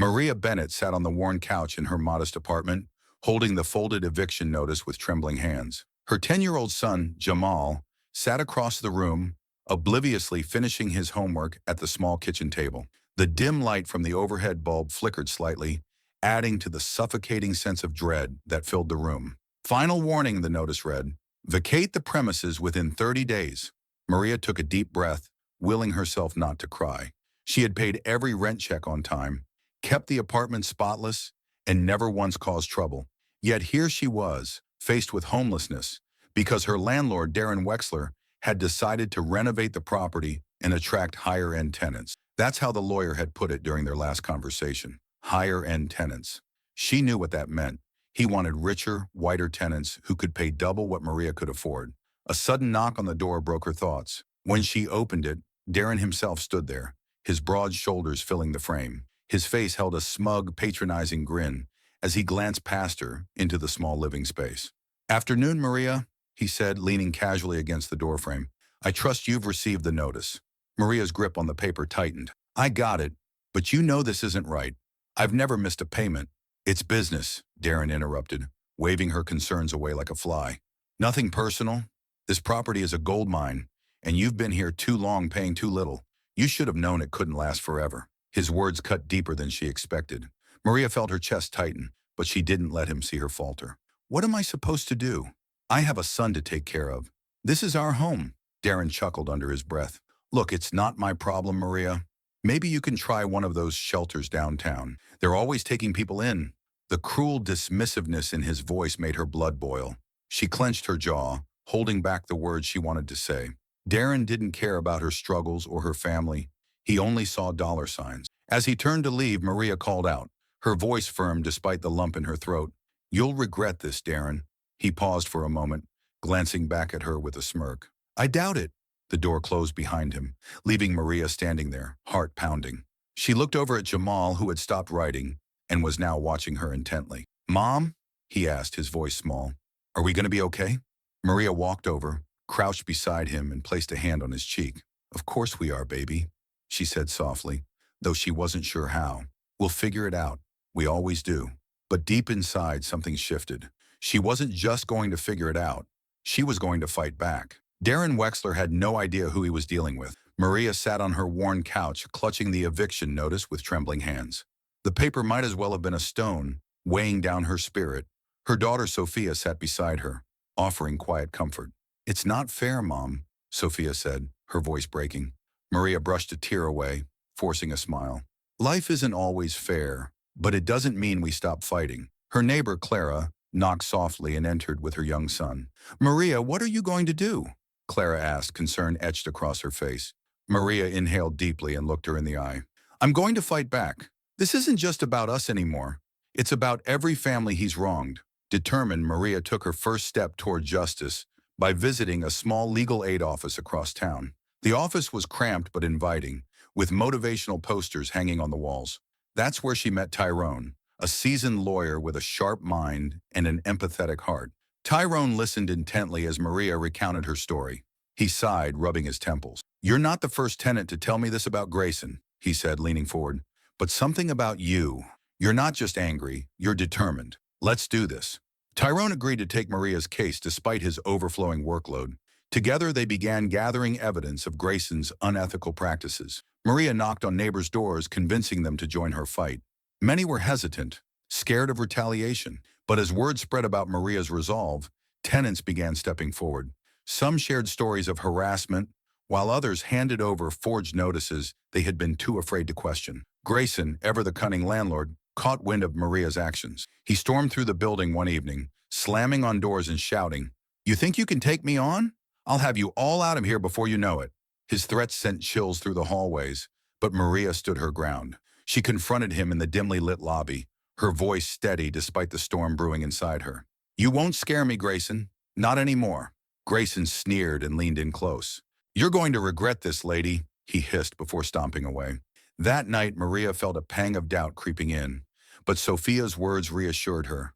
Maria Bennett sat on the worn couch in her modest apartment, holding the folded eviction notice with trembling hands. Her 10-year-old son, Jamal, sat across the room, obliviously finishing his homework at the small kitchen table. The dim light from the overhead bulb flickered slightly, adding to the suffocating sense of dread that filled the room. Final warning, the notice read, vacate the premises within 30 days. Maria took a deep breath, willing herself not to cry. She had paid every rent check on time, kept the apartment spotless, and never once caused trouble. Yet here she was, faced with homelessness, because her landlord, Darren Wexler, had decided to renovate the property and attract higher-end tenants. That's how the lawyer had put it during their last conversation. Higher-end tenants. She knew what that meant. He wanted richer, whiter tenants who could pay double what Maria could afford. A sudden knock on the door broke her thoughts. When she opened it, Darren himself stood there, his broad shoulders filling the frame. His face held a smug, patronizing grin as he glanced past her into the small living space. "Afternoon, Maria," he said, leaning casually against the doorframe. "I trust you've received the notice." Maria's grip on the paper tightened. "I got it, but you know this isn't right. I've never missed a payment." "It's business," Darren interrupted, waving her concerns away like a fly. "Nothing personal. This property is a gold mine, and you've been here too long paying too little. You should have known it couldn't last forever." His words cut deeper than she expected. Maria felt her chest tighten, but she didn't let him see her falter. "What am I supposed to do? I have a son to take care of. This is our home." Darren chuckled under his breath. "Look, it's not my problem, Maria. Maybe you can try one of those shelters downtown. They're always taking people in." The cruel dismissiveness in his voice made her blood boil. She clenched her jaw, holding back the words she wanted to say. Darren didn't care about her struggles or her family. He only saw dollar signs. As he turned to leave, Maria called out, her voice firm despite the lump in her throat. "You'll regret this, Darren." He paused for a moment, glancing back at her with a smirk. "I doubt it." The door closed behind him, leaving Maria standing there, heart pounding. She looked over at Jamal, who had stopped writing and was now watching her intently. "Mom?" he asked, his voice small. "Are we going to be okay?" Maria walked over, crouched beside him, and placed a hand on his cheek. "Of course we are, baby," she said softly, though she wasn't sure how. "We'll figure it out. We always do." But deep inside, something shifted. She wasn't just going to figure it out. She was going to fight back. Darren Wexler had no idea who he was dealing with. Maria sat on her worn couch, clutching the eviction notice with trembling hands. The paper might as well have been a stone, weighing down her spirit. Her daughter Sophia sat beside her, offering quiet comfort. "It's not fair, Mom," Sophia said, her voice breaking. Maria brushed a tear away, forcing a smile. "Life isn't always fair, but it doesn't mean we stop fighting." Her neighbor, Clara, knocked softly and entered with her young son. "Maria, what are you going to do?" Clara asked, concern etched across her face. Maria inhaled deeply and looked her in the eye. "I'm going to fight back. This isn't just about us anymore. It's about every family he's wronged." Determined, Maria took her first step toward justice by visiting a small legal aid office across town. The office was cramped but inviting, with motivational posters hanging on the walls. That's where she met Tyrone, a seasoned lawyer with a sharp mind and an empathetic heart. Tyrone listened intently as Maria recounted her story. He sighed, rubbing his temples. "You're not the first tenant to tell me this about Grayson," he said, leaning forward. "But something about you. You're not just angry, you're determined. Let's do this." Tyrone agreed to take Maria's case despite his overflowing workload. Together, they began gathering evidence of Grayson's unethical practices. Maria knocked on neighbors' doors, convincing them to join her fight. Many were hesitant, scared of retaliation. But as word spread about Maria's resolve, tenants began stepping forward. Some shared stories of harassment, while others handed over forged notices they had been too afraid to question. Grayson, ever the cunning landlord, caught wind of Maria's actions. He stormed through the building one evening, slamming on doors and shouting, "You think you can take me on? I'll have you all out of here before you know it." His threats sent chills through the hallways, but Maria stood her ground. She confronted him in the dimly lit lobby, her voice steady despite the storm brewing inside her. "You won't scare me, Grayson. Not anymore." Grayson sneered and leaned in close. "You're going to regret this, lady," he hissed before stomping away. That night, Maria felt a pang of doubt creeping in, but Sophia's words reassured her.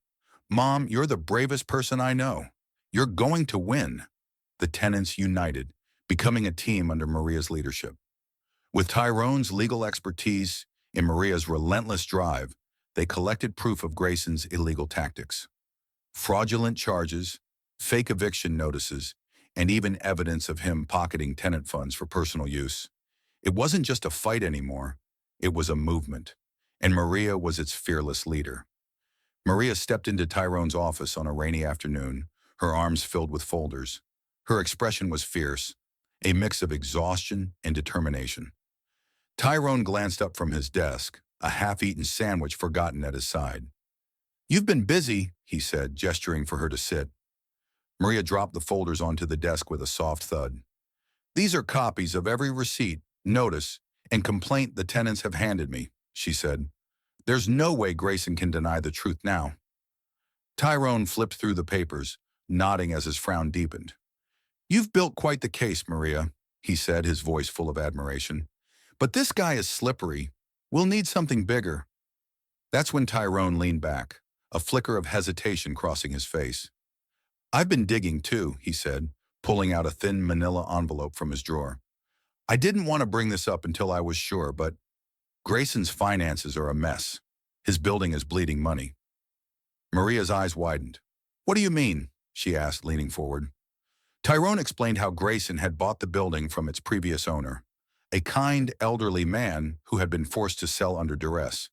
"Mom, you're the bravest person I know. You're going to win." The tenants united, becoming a team under Maria's leadership. With Tyrone's legal expertise, In Maria's relentless drive, they collected proof of Grayson's illegal tactics. Fraudulent charges, fake eviction notices, and even evidence of him pocketing tenant funds for personal use. It wasn't just a fight anymore, it was a movement, and Maria was its fearless leader. Maria stepped into Tyrone's office on a rainy afternoon, her arms filled with folders. Her expression was fierce, a mix of exhaustion and determination. Tyrone glanced up from his desk, a half-eaten sandwich forgotten at his side. "You've been busy," he said, gesturing for her to sit. Maria dropped the folders onto the desk with a soft thud. "These are copies of every receipt, notice, and complaint the tenants have handed me," she said. "There's no way Grayson can deny the truth now." Tyrone flipped through the papers, nodding as his frown deepened. "You've built quite the case, Maria," he said, his voice full of admiration. "But this guy is slippery. We'll need something bigger." That's when Tyrone leaned back, a flicker of hesitation crossing his face. "I've been digging too," he said, pulling out a thin manila envelope from his drawer. "I didn't want to bring this up until I was sure, but Grayson's finances are a mess. His building is bleeding money." Maria's eyes widened. "What do you mean?" she asked, leaning forward. Tyrone explained how Grayson had bought the building from its previous owner, a kind, elderly man who had been forced to sell under duress.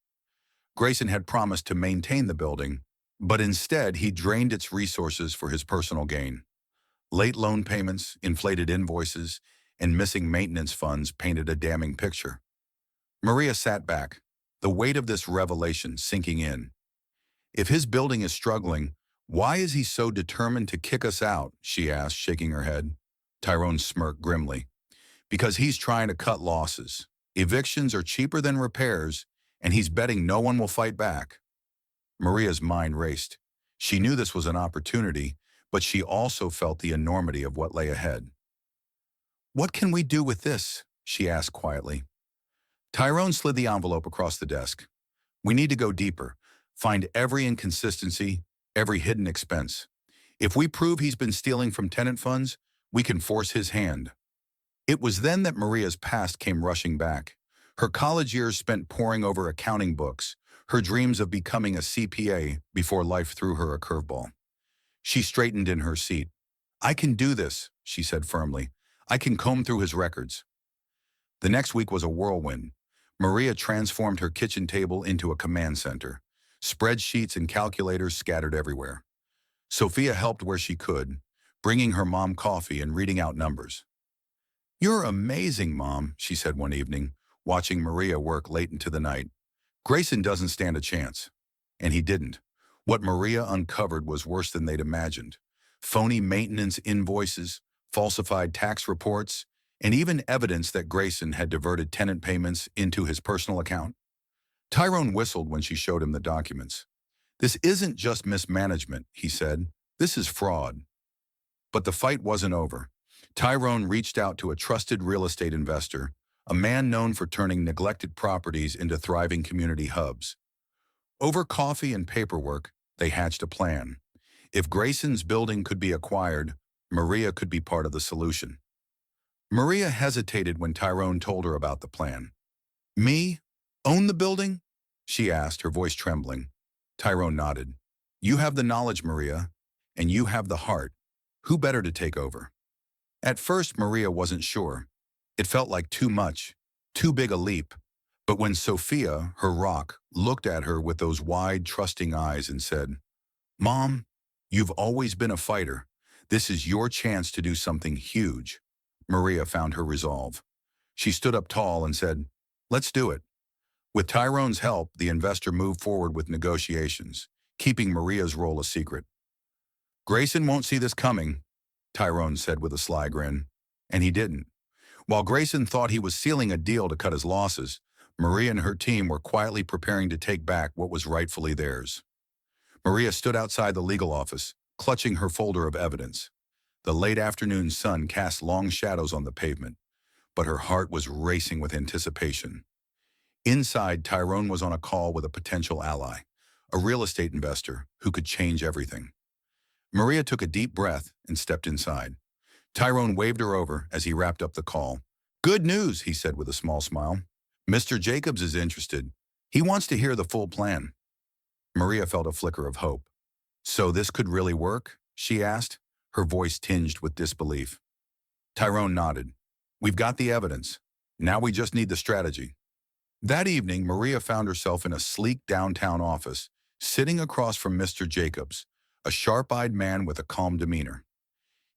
Grayson had promised to maintain the building, but instead he drained its resources for his personal gain. Late loan payments, inflated invoices, and missing maintenance funds painted a damning picture. Maria sat back, the weight of this revelation sinking in. "If his building is struggling, why is he so determined to kick us out?" she asked, shaking her head. Tyrone smirked grimly. "Because he's trying to cut losses. Evictions are cheaper than repairs, and he's betting no one will fight back." Maria's mind raced. She knew this was an opportunity, but she also felt the enormity of what lay ahead. "What can we do with this?" she asked quietly. Tyrone slid the envelope across the desk. "We need to go deeper, find every inconsistency, every hidden expense. If we prove he's been stealing from tenant funds, we can force his hand." It was then that Maria's past came rushing back. Her college years spent poring over accounting books, her dreams of becoming a CPA before life threw her a curveball. She straightened in her seat. "I can do this," she said firmly. "I can comb through his records." The next week was a whirlwind. Maria transformed her kitchen table into a command center. Spreadsheets and calculators scattered everywhere. Sophia helped where she could, bringing her mom coffee and reading out numbers. "You're amazing, Mom," she said one evening, watching Maria work late into the night. "Grayson doesn't stand a chance." And he didn't. What Maria uncovered was worse than they'd imagined. Phony maintenance invoices, falsified tax reports, and even evidence that Grayson had diverted tenant payments into his personal account. Tyrone whistled when she showed him the documents. "This isn't just mismanagement," he said. "This is fraud." But the fight wasn't over. Tyrone reached out to a trusted real estate investor, a man known for turning neglected properties into thriving community hubs. Over coffee and paperwork, they hatched a plan. If Grayson's building could be acquired, Maria could be part of the solution. Maria hesitated when Tyrone told her about the plan. "Me? Own the building?" she asked, her voice trembling. Tyrone nodded. "You have the knowledge, Maria, and you have the heart. Who better to take over?" At first, Maria wasn't sure. It felt like too much, too big a leap. But when Sophia, her rock, looked at her with those wide, trusting eyes and said, "Mom, you've always been a fighter. This is your chance to do something huge," Maria found her resolve. She stood up tall and said, "Let's do it." With Tyrone's help, the investor moved forward with negotiations, keeping Maria's role a secret. "Grayson won't see this coming," Tyrone said with a sly grin. And he didn't. While Grayson thought he was sealing a deal to cut his losses, Maria and her team were quietly preparing to take back what was rightfully theirs. Maria stood outside the legal office, clutching her folder of evidence. The late afternoon sun cast long shadows on the pavement, but her heart was racing with anticipation. Inside, Tyrone was on a call with a potential ally, a real estate investor who could change everything. Maria took a deep breath and stepped inside. Tyrone waved her over as he wrapped up the call. "Good news," he said with a small smile. Mr. Jacobs is interested. He wants to hear the full plan. Maria felt a flicker of hope. So this could really work? She asked, her voice tinged with disbelief. Tyrone nodded. We've got the evidence. Now we just need the strategy. That evening, Maria found herself in a sleek downtown office, sitting across from Mr. Jacobs, a sharp-eyed man with a calm demeanor.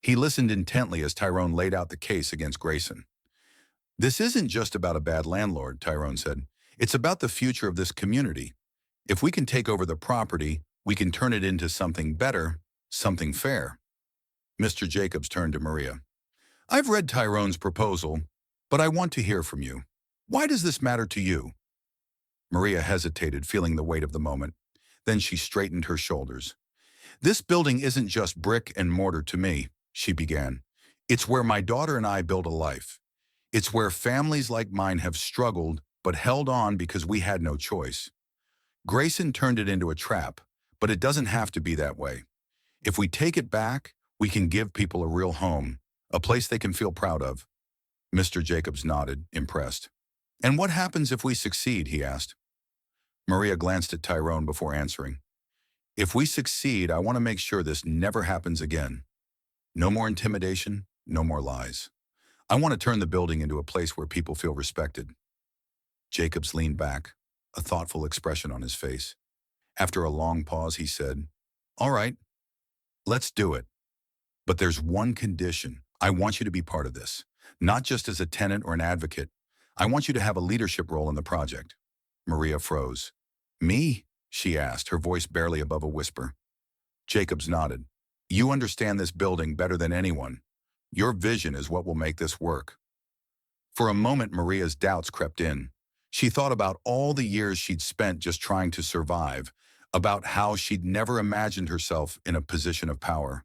He listened intently as Tyrone laid out the case against Grayson. This isn't just about a bad landlord, Tyrone said. It's about the future of this community. If we can take over the property, we can turn it into something better, something fair. Mr. Jacobs turned to Maria. I've read Tyrone's proposal, but I want to hear from you. Why does this matter to you? Maria hesitated, feeling the weight of the moment. Then she straightened her shoulders. This building isn't just brick and mortar to me, she began. It's where my daughter and I build a life. It's where families like mine have struggled but held on because we had no choice. Grayson turned it into a trap, but it doesn't have to be that way. If we take it back, we can give people a real home, a place they can feel proud of. Mr. Jacobs nodded, impressed. And what happens if we succeed, he asked. Maria glanced at Tyrone before answering. If we succeed, I want to make sure this never happens again. No more intimidation, no more lies. I want to turn the building into a place where people feel respected. Jacobs leaned back, a thoughtful expression on his face. After a long pause, he said, All right, let's do it. But there's one condition. I want you to be part of this, not just as a tenant or an advocate. I want you to have a leadership role in the project. Maria froze. Me? She asked, her voice barely above a whisper. Jacobs nodded. You understand this building better than anyone. Your vision is what will make this work. For a moment, Maria's doubts crept in. She thought about all the years she'd spent just trying to survive, about how she'd never imagined herself in a position of power.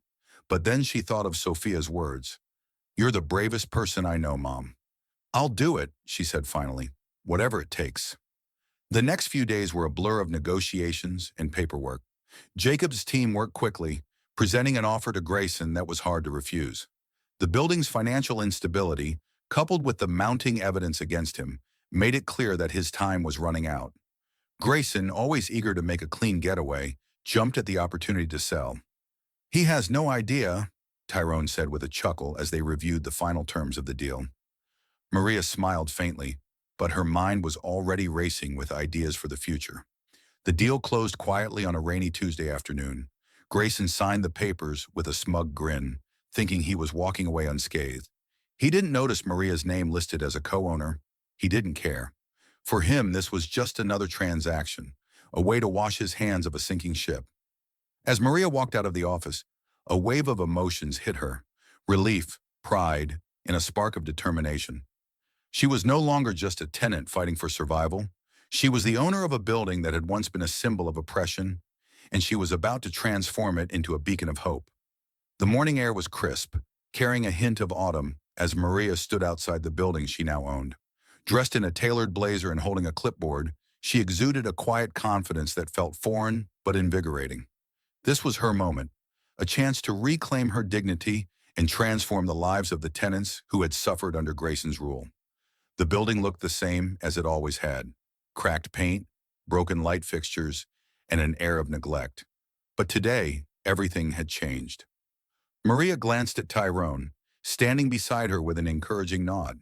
But then she thought of Sophia's words. You're the bravest person I know, Mom. I'll do it, she said finally, whatever it takes. The next few days were a blur of negotiations and paperwork. Jacob's team worked quickly, presenting an offer to Grayson that was hard to refuse. The building's financial instability, coupled with the mounting evidence against him, made it clear that his time was running out. Grayson, always eager to make a clean getaway, jumped at the opportunity to sell. He has no idea, Tyrone said with a chuckle as they reviewed the final terms of the deal. Maria smiled faintly, but her mind was already racing with ideas for the future. The deal closed quietly on a rainy Tuesday afternoon. Grayson signed the papers with a smug grin, thinking he was walking away unscathed. He didn't notice Maria's name listed as a co-owner. He didn't care. For him, this was just another transaction, a way to wash his hands of a sinking ship. As Maria walked out of the office, a wave of emotions hit her. Relief, pride, and a spark of determination. She was no longer just a tenant fighting for survival. She was the owner of a building that had once been a symbol of oppression, and she was about to transform it into a beacon of hope. The morning air was crisp, carrying a hint of autumn as Maria stood outside the building she now owned. Dressed in a tailored blazer and holding a clipboard, she exuded a quiet confidence that felt foreign but invigorating. This was her moment, a chance to reclaim her dignity and transform the lives of the tenants who had suffered under Grayson's rule. The building looked the same as it always had, cracked paint, broken light fixtures, and an air of neglect. But today, everything had changed. Maria glanced at Tyrone, standing beside her with an encouraging nod.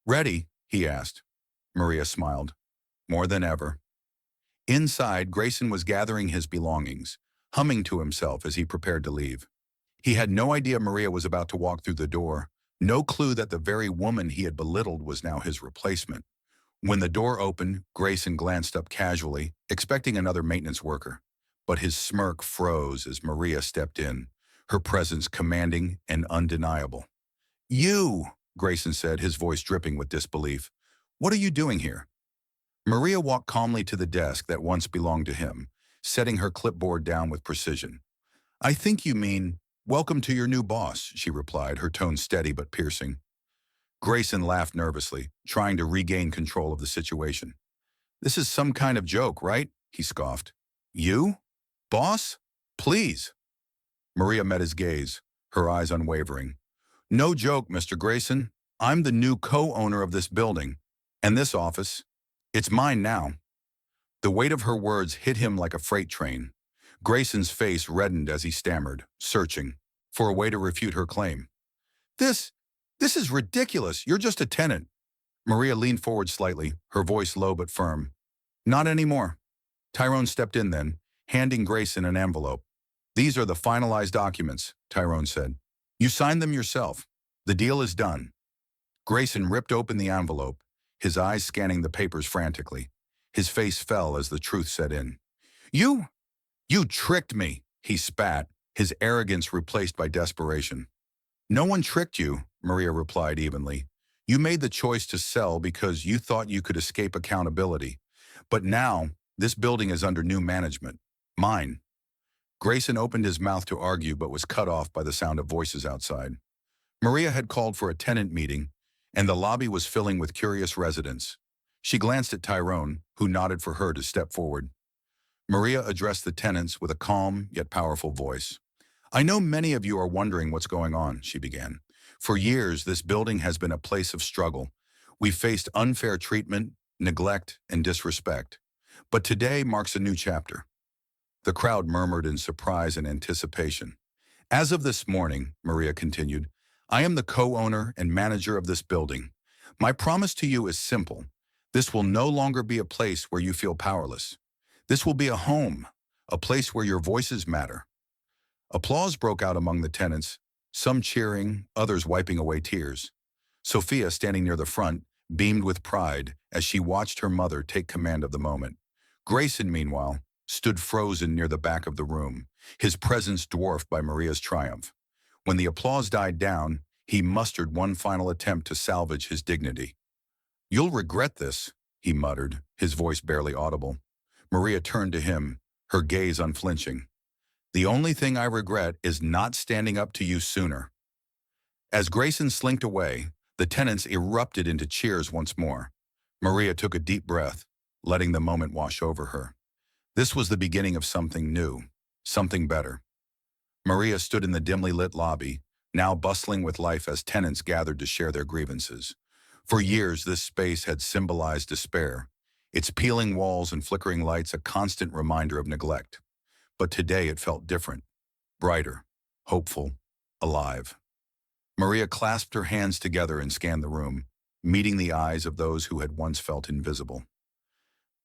Ready? He asked. Maria smiled. More than ever. Inside, Grayson was gathering his belongings, humming to himself as he prepared to leave. He had no idea Maria was about to walk through the door, no clue that the very woman he had belittled was now his replacement. When the door opened, Grayson glanced up casually, expecting another maintenance worker. But his smirk froze as Maria stepped in, her presence commanding and undeniable. You, Grayson said, his voice dripping with disbelief. What are you doing here? Maria walked calmly to the desk that once belonged to him, setting her clipboard down with precision. I think you mean, welcome to your new boss, she replied, her tone steady but piercing. Grayson laughed nervously, trying to regain control of the situation. This is some kind of joke, right? He scoffed. You? Boss? Please. Maria met his gaze, her eyes unwavering. No joke, Mr. Grayson. I'm the new co-owner of this building and this office It's mine now. The weight of her words hit him like a freight train. Grayson's face reddened as he stammered, searching for a way to refute her claim. This, this is ridiculous. You're just a tenant. Maria leaned forward slightly, her voice low but firm. Not anymore. Tyrone stepped in then, handing Grayson an envelope. These are the finalized documents, Tyrone said. You signed them yourself. The deal is done. Grayson ripped open the envelope, his eyes scanning the papers frantically. His face fell as the truth set in. You tricked me, he spat, his arrogance replaced by desperation. No one tricked you, Maria replied evenly. You made the choice to sell because you thought you could escape accountability. But now, this building is under new management. Mine. Grayson opened his mouth to argue but was cut off by the sound of voices outside. Maria had called for a tenant meeting, and the lobby was filling with curious residents. She glanced at Tyrone, who nodded for her to step forward. Maria addressed the tenants with a calm yet powerful voice. I know many of you are wondering what's going on, she began. For years, this building has been a place of struggle. We've faced unfair treatment, neglect, and disrespect. But today marks a new chapter. The crowd murmured in surprise and anticipation. As of this morning, Maria continued, I am the co-owner and manager of this building. My promise to you is simple. This will no longer be a place where you feel powerless. This will be a home, a place where your voices matter. Applause broke out among the tenants, some cheering, others wiping away tears. Sophia, standing near the front, beamed with pride as she watched her mother take command of the moment. Grayson, meanwhile, stood frozen near the back of the room, his presence dwarfed by Maria's triumph. When the applause died down, he mustered one final attempt to salvage his dignity. You'll regret this, he muttered, his voice barely audible. Maria turned to him, her gaze unflinching. The only thing I regret is not standing up to you sooner. As Grayson slinked away, the tenants erupted into cheers once more. Maria took a deep breath, letting the moment wash over her. This was the beginning of something new, something better. Maria stood in the dimly lit lobby, now bustling with life as tenants gathered to share their grievances. For years, this space had symbolized despair, its peeling walls and flickering lights a constant reminder of neglect. But today it felt different, brighter, hopeful, alive. Maria clasped her hands together and scanned the room, meeting the eyes of those who had once felt invisible.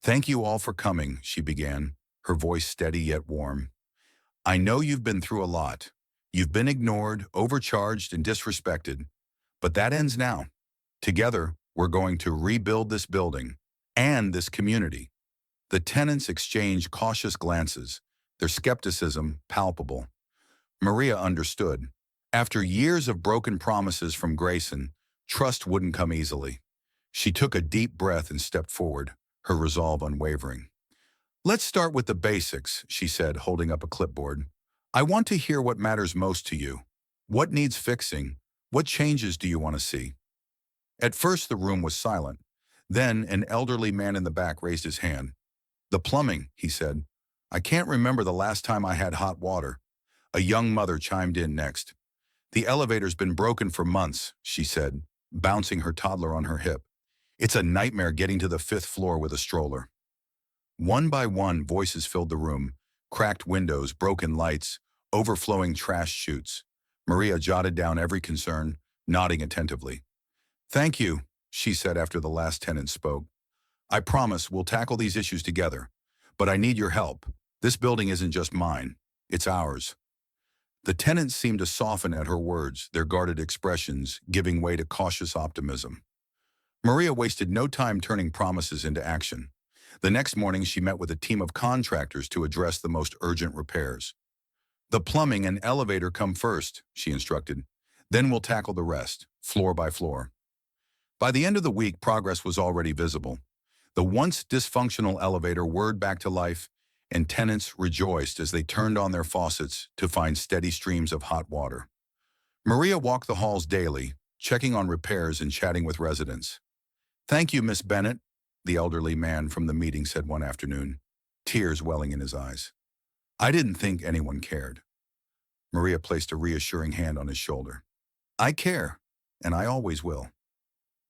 Thank you all for coming, she began, her voice steady yet warm. I know you've been through a lot. You've been ignored, overcharged, and disrespected. But that ends now. Together, we're going to rebuild this building and this community. The tenants exchanged cautious glances, their skepticism palpable. Maria understood. After years of broken promises from Grayson, trust wouldn't come easily. She took a deep breath and stepped forward, her resolve unwavering. Let's start with the basics, she said, holding up a clipboard. I want to hear what matters most to you. What needs fixing? What changes do you want to see? At first, the room was silent. Then, an elderly man in the back raised his hand. The plumbing, he said. I can't remember the last time I had hot water. A young mother chimed in next. The elevator's been broken for months, she said, bouncing her toddler on her hip. It's a nightmare getting to the 5th floor with a stroller. One by one, voices filled the room, cracked windows, broken lights, overflowing trash chutes. Maria jotted down every concern, nodding attentively. Thank you, she said after the last tenant spoke. I promise we'll tackle these issues together, but I need your help. This building isn't just mine, it's ours. The tenants seemed to soften at her words, their guarded expressions giving way to cautious optimism. Maria wasted no time turning promises into action. The next morning, she met with a team of contractors to address the most urgent repairs. The plumbing and elevator come first, she instructed. Then we'll tackle the rest, floor by floor. By the end of the week, progress was already visible. The once dysfunctional elevator whirred back to life, and tenants rejoiced as they turned on their faucets to find steady streams of hot water. Maria walked the halls daily, checking on repairs and chatting with residents. Thank you, Miss Bennett, the elderly man from the meeting said one afternoon, tears welling in his eyes. I didn't think anyone cared. Maria placed a reassuring hand on his shoulder. I care, and I always will.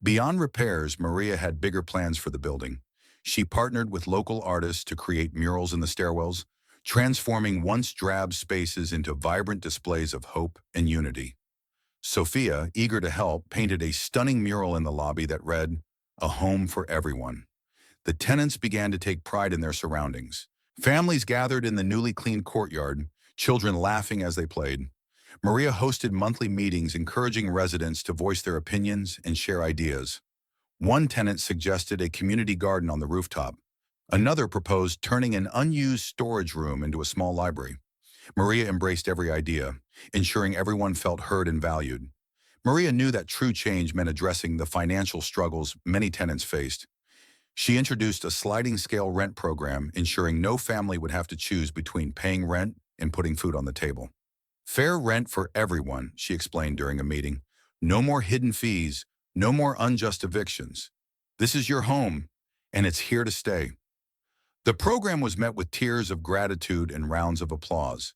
Beyond repairs, Maria had bigger plans for the building. She partnered with local artists to create murals in the stairwells, transforming once drab spaces into vibrant displays of hope and unity. Sophia, eager to help, painted a stunning mural in the lobby that read, "A home for everyone." The tenants began to take pride in their surroundings. Families gathered in the newly cleaned courtyard, children laughing as they played. Maria hosted monthly meetings encouraging residents to voice their opinions and share ideas. One tenant suggested a community garden on the rooftop. Another proposed turning an unused storage room into a small library. Maria embraced every idea, ensuring everyone felt heard and valued. Maria knew that true change meant addressing the financial struggles many tenants faced. She introduced a sliding scale rent program, ensuring no family would have to choose between paying rent and putting food on the table. Fair rent for everyone, she explained during a meeting. No more hidden fees, no more unjust evictions. This is your home, and it's here to stay. The program was met with tears of gratitude and rounds of applause.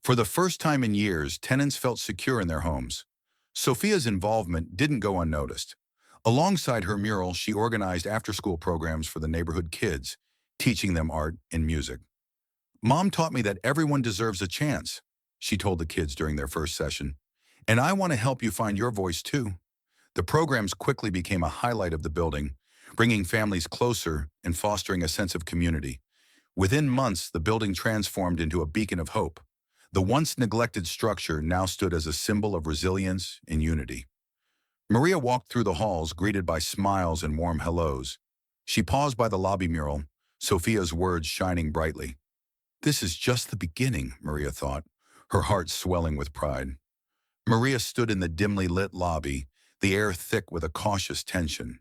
For the first time in years, tenants felt secure in their homes. Sophia's involvement didn't go unnoticed. Alongside her mural, she organized after-school programs for the neighborhood kids, teaching them art and music. "Mom taught me that everyone deserves a chance," she told the kids during their first session. "And I want to help you find your voice too." The programs quickly became a highlight of the building, bringing families closer and fostering a sense of community. Within months, the building transformed into a beacon of hope. The once neglected structure now stood as a symbol of resilience and unity. Maria walked through the halls, greeted by smiles and warm hellos. She paused by the lobby mural, Sophia's words shining brightly. This is just the beginning, Maria thought, her heart swelling with pride. Maria stood in the dimly lit lobby, the air thick with a cautious tension.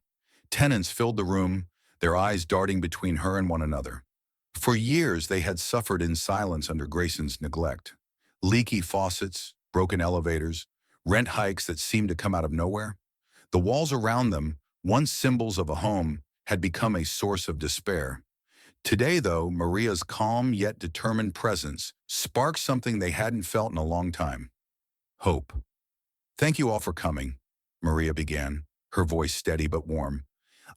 Tenants filled the room, their eyes darting between her and one another. For years, they had suffered in silence under Grayson's neglect. Leaky faucets, broken elevators, rent hikes that seemed to come out of nowhere. The walls around them, once symbols of a home, had become a source of despair. Today, though, Maria's calm yet determined presence sparked something they hadn't felt in a long time. Hope. "Thank you all for coming," Maria began, her voice steady but warm.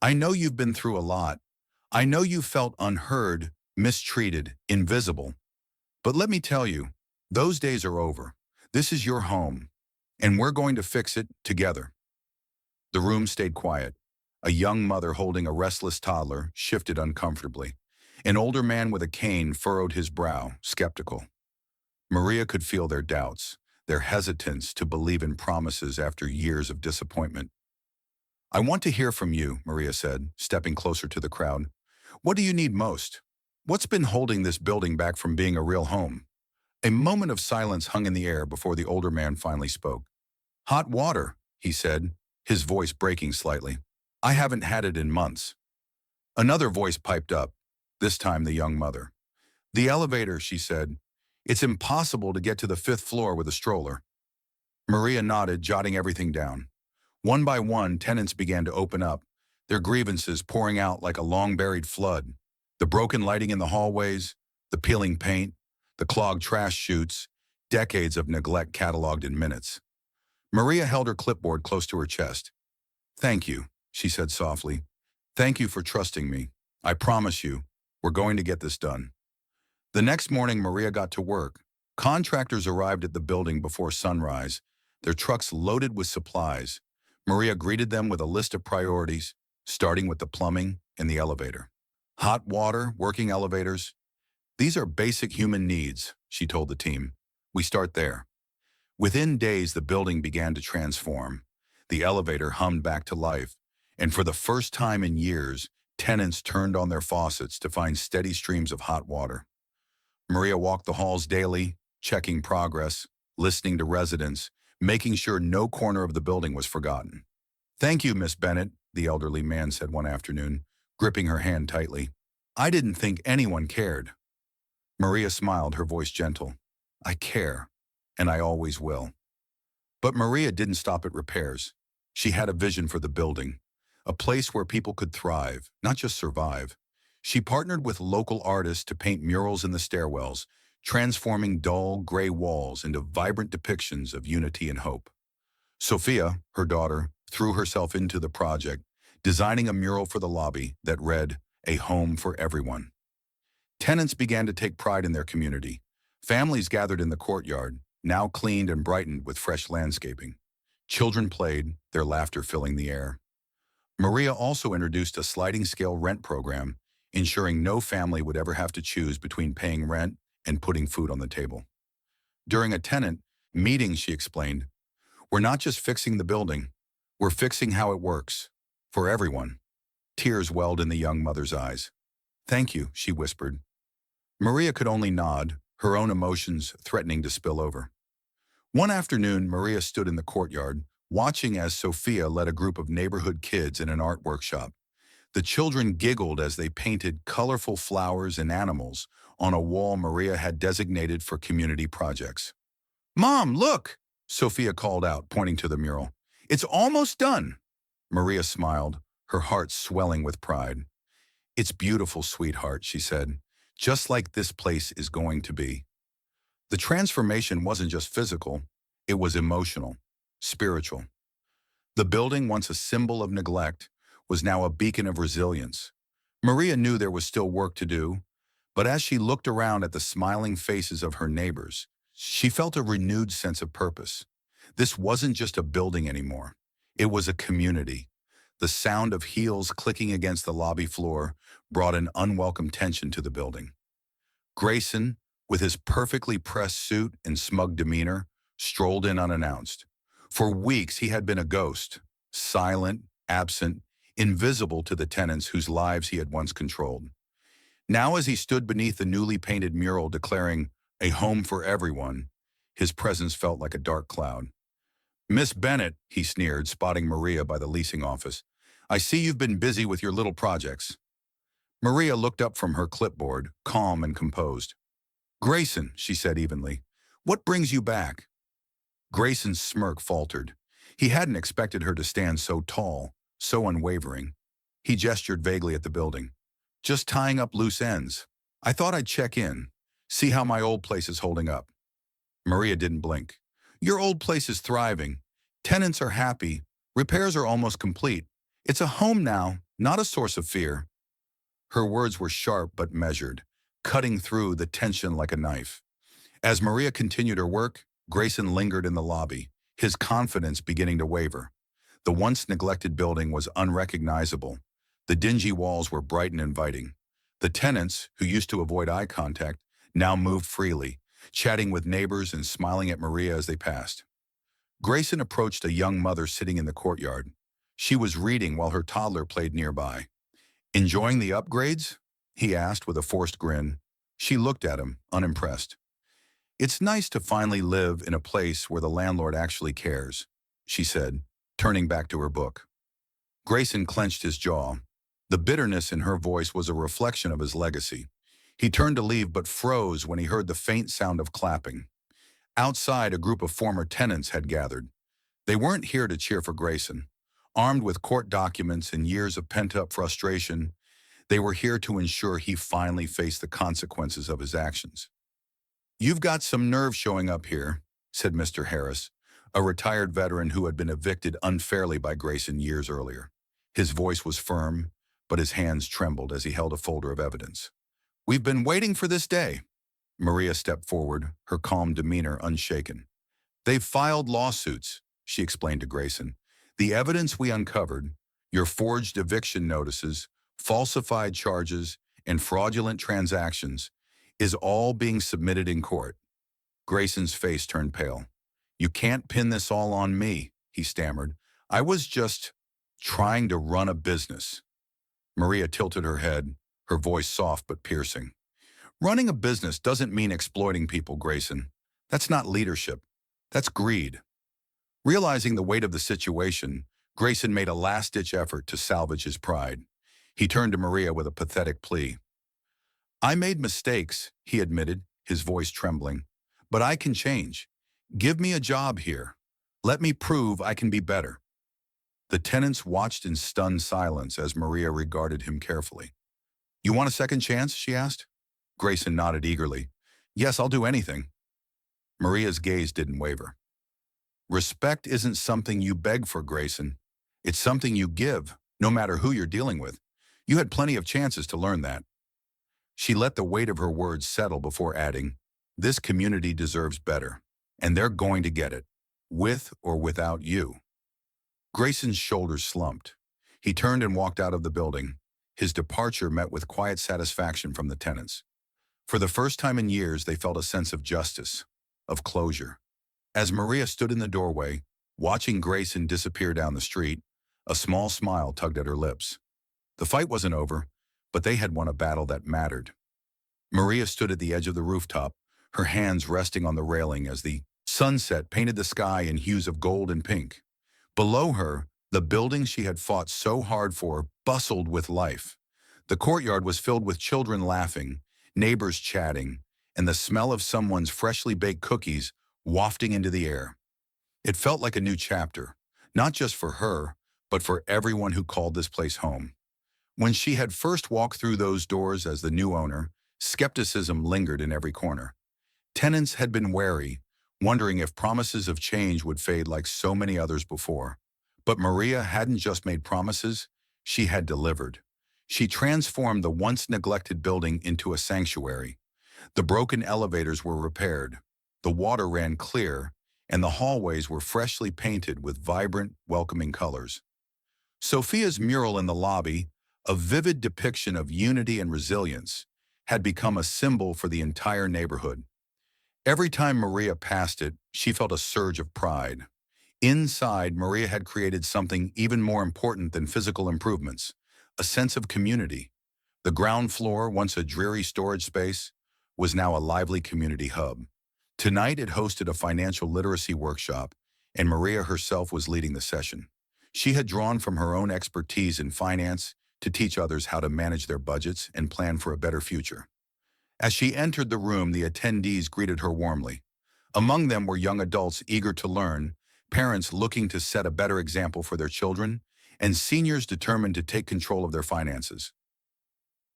"I know you've been through a lot. I know you felt unheard, mistreated, invisible. But let me tell you, those days are over. This is your home, and we're going to fix it together." The room stayed quiet. A young mother holding a restless toddler shifted uncomfortably. An older man with a cane furrowed his brow, skeptical. Maria could feel their doubts, their hesitance to believe in promises after years of disappointment. "I want to hear from you," Maria said, stepping closer to the crowd. "What do you need most? What's been holding this building back from being a real home?" A moment of silence hung in the air before the older man finally spoke. "Hot water," he said, his voice breaking slightly. "I haven't had it in months." Another voice piped up, this time the young mother. "The elevator," she said. "It's impossible to get to the 5th floor with a stroller." Maria nodded, jotting everything down. One by one, tenants began to open up, their grievances pouring out like a long-buried flood. The broken lighting in the hallways, the peeling paint, the clogged trash chutes, decades of neglect cataloged in minutes. Maria held her clipboard close to her chest. "Thank you," she said softly. "Thank you for trusting me. I promise you, we're going to get this done." The next morning, Maria got to work. Contractors arrived at the building before sunrise, their trucks loaded with supplies. Maria greeted them with a list of priorities, starting with the plumbing and the elevator. "Hot water, working elevators. These are basic human needs," she told the team. "We start there." Within days, the building began to transform. The elevator hummed back to life, and for the first time in years, tenants turned on their faucets to find steady streams of hot water. Maria walked the halls daily, checking progress, listening to residents, making sure no corner of the building was forgotten. "Thank you, Miss Bennett," the elderly man said one afternoon, gripping her hand tightly. "I didn't think anyone cared." Maria smiled, her voice gentle. "I care, and I always will." But Maria didn't stop at repairs. She had a vision for the building, a place where people could thrive, not just survive. She partnered with local artists to paint murals in the stairwells, transforming dull, gray walls into vibrant depictions of unity and hope. Sophia, her daughter, threw herself into the project, designing a mural for the lobby that read, a home for everyone. Tenants began to take pride in their community. Families gathered in the courtyard, now cleaned and brightened with fresh landscaping. Children played, their laughter filling the air. Maria also introduced a sliding scale rent program, ensuring no family would ever have to choose between paying rent and putting food on the table. During a tenant meeting, she explained, "We're not just fixing the building, we're fixing how it works, for everyone." Tears welled in the young mother's eyes. "Thank you," she whispered. Maria could only nod, her own emotions threatening to spill over. One afternoon, Maria stood in the courtyard, watching as Sophia led a group of neighborhood kids in an art workshop. The children giggled as they painted colorful flowers and animals on a wall Maria had designated for community projects. "Mom, look!" Sophia called out, pointing to the mural. "It's almost done." Maria smiled, her heart swelling with pride. "It's beautiful, sweetheart," she said, "just like this place is going to be." The transformation wasn't just physical, it was emotional, spiritual. The building, once a symbol of neglect, was now a beacon of resilience. Maria knew there was still work to do, but as she looked around at the smiling faces of her neighbors, she felt a renewed sense of purpose. This wasn't just a building anymore. It was a community. The sound of heels clicking against the lobby floor brought an unwelcome tension to the building. Grayson, with his perfectly pressed suit and smug demeanor, strolled in unannounced. For weeks he had been a ghost, silent, absent, invisible to the tenants whose lives he had once controlled. Now as he stood beneath the newly painted mural declaring, "A home for everyone," his presence felt like a dark cloud. "Miss Bennett," he sneered, spotting Maria by the leasing office, "I see you've been busy with your little projects." Maria looked up from her clipboard, calm and composed. "Grayson," she said evenly, "what brings you back?" Grayson's smirk faltered. He hadn't expected her to stand so tall, so unwavering. He gestured vaguely at the building. "Just tying up loose ends. I thought I'd check in, see how my old place is holding up." Maria didn't blink. "Your old place is thriving. Tenants are happy. Repairs are almost complete. It's a home now, not a source of fear." Her words were sharp but measured, cutting through the tension like a knife. As Maria continued her work, Grayson lingered in the lobby, his confidence beginning to waver. The once neglected building was unrecognizable. The dingy walls were bright and inviting. The tenants, who used to avoid eye contact, now moved freely, chatting with neighbors and smiling at Maria as they passed. Grayson approached a young mother sitting in the courtyard. She was reading while her toddler played nearby. "Enjoying the upgrades?" he asked with a forced grin. She looked at him, unimpressed. "It's nice to finally live in a place where the landlord actually cares," she said, turning back to her book. Grayson clenched his jaw. The bitterness in her voice was a reflection of his legacy. He turned to leave but froze when he heard the faint sound of clapping. Outside, a group of former tenants had gathered. They weren't here to cheer for Grayson. Armed with court documents and years of pent-up frustration, they were here to ensure he finally faced the consequences of his actions. "You've got some nerve showing up here," said Mr. Harris, a retired veteran who had been evicted unfairly by Grayson years earlier. His voice was firm, but his hands trembled as he held a folder of evidence. "We've been waiting for this day." Maria stepped forward, her calm demeanor unshaken. "They've filed lawsuits," she explained to Grayson. "The evidence we uncovered, your forged eviction notices, falsified charges, and fraudulent transactions, is all being submitted in court." Grayson's face turned pale. "You can't pin this all on me," he stammered. "I was just trying to run a business." Maria tilted her head, her voice soft but piercing. "Running a business doesn't mean exploiting people, Grayson. That's not leadership. That's greed." Realizing the weight of the situation, Grayson made a last-ditch effort to salvage his pride. He turned to Maria with a pathetic plea. "I made mistakes," he admitted, his voice trembling. "But I can change. Give me a job here. Let me prove I can be better." The tenants watched in stunned silence as Maria regarded him carefully. "You want a second chance?" she asked. Grayson nodded eagerly. "Yes, I'll do anything." Maria's gaze didn't waver. "Respect isn't something you beg for, Grayson. It's something you give, no matter who you're dealing with. You had plenty of chances to learn that. She let the weight of her words settle before adding, this community deserves better, and they're going to get it, with or without you. Grayson's shoulders slumped. He turned and walked out of the building, his departure met with quiet satisfaction from the tenants. For the first time in years, they felt a sense of justice, of closure. As Maria stood in the doorway, watching Grayson disappear down the street, a small smile tugged at her lips. The fight wasn't over, but they had won a battle that mattered. Maria stood at the edge of the rooftop, her hands resting on the railing as the sunset painted the sky in hues of gold and pink. Below her, the building she had fought so hard for bustled with life. The courtyard was filled with children laughing, neighbors chatting, and the smell of someone's freshly baked cookies wafting into the air. It felt like a new chapter, not just for her, but for everyone who called this place home. When she had first walked through those doors as the new owner, skepticism lingered in every corner. Tenants had been wary, wondering if promises of change would fade like so many others before. But Maria hadn't just made promises, she had delivered. She transformed the once neglected building into a sanctuary. The broken elevators were repaired, the water ran clear, and the hallways were freshly painted with vibrant, welcoming colors. Sophia's mural in the lobby, a vivid depiction of unity and resilience, had become a symbol for the entire neighborhood. Every time Maria passed it, she felt a surge of pride. Inside, Maria had created something even more important than physical improvements, a sense of community. The ground floor, once a dreary storage space, was now a lively community hub. Tonight, it hosted a financial literacy workshop, and Maria herself was leading the session. She had drawn from her own expertise in finance to teach others how to manage their budgets and plan for a better future. As she entered the room, the attendees greeted her warmly. Among them were young adults eager to learn, parents looking to set a better example for their children, and seniors determined to take control of their finances.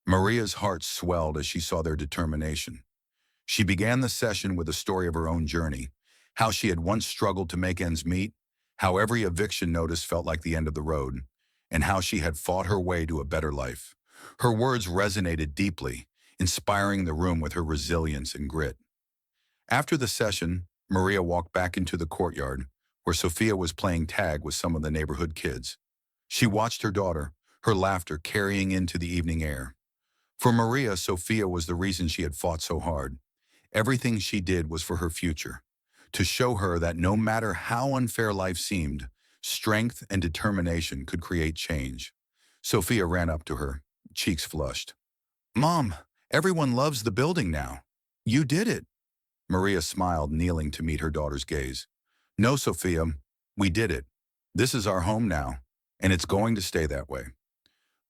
Maria's heart swelled as she saw their determination. She began the session with a story of her own journey, how she had once struggled to make ends meet, how every eviction notice felt like the end of the road, and how she had fought her way to a better life. Her words resonated deeply, inspiring the room with her resilience and grit. After the session, Maria walked back into the courtyard, where Sophia was playing tag with some of the neighborhood kids. She watched her daughter, her laughter carrying into the evening air. For Maria, Sophia was the reason she had fought so hard. Everything she did was for her future, to show her that no matter how unfair life seemed, strength and determination could create change. Sophia ran up to her, cheeks flushed. "Mom, everyone loves the building now. You did it." Maria smiled, kneeling to meet her daughter's gaze. "No, Sophia, we did it. This is our home now, and it's going to stay that way."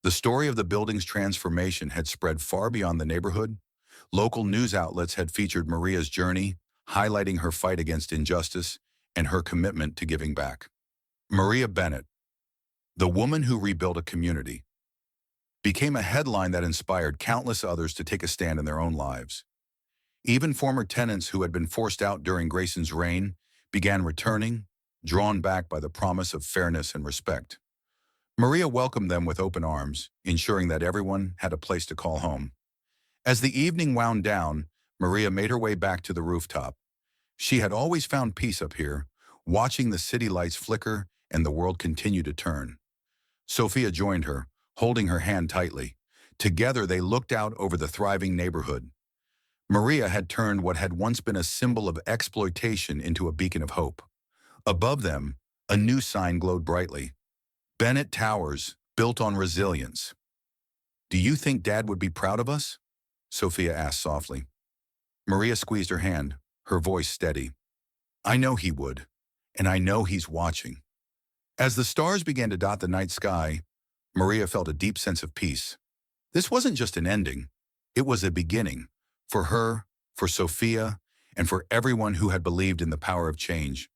The story of the building's transformation had spread far beyond the neighborhood. Local news outlets had featured Maria's journey, highlighting her fight against injustice and her commitment to giving back. Maria Bennett, the woman who rebuilt a community, became a headline that inspired countless others to take a stand in their own lives. Even former tenants who had been forced out during Grayson's reign began returning, drawn back by the promise of fairness and respect. Maria welcomed them with open arms, ensuring that everyone had a place to call home. As the evening wound down, Maria made her way back to the rooftop. She had always found peace up here, watching the city lights flicker and the world continue to turn. Sophia joined her, holding her hand tightly. Together they looked out over the thriving neighborhood. Maria had turned what had once been a symbol of exploitation into a beacon of hope. Above them, a new sign glowed brightly. Bennett Towers, built on resilience. "Do you think Dad would be proud of us?" Sophia asked softly. Maria squeezed her hand, her voice steady. "I know he would, and I know he's watching." As the stars began to dot the night sky, Maria felt a deep sense of peace. This wasn't just an ending, it was a beginning, for her, for Sophia, and for everyone who had believed in the power of change.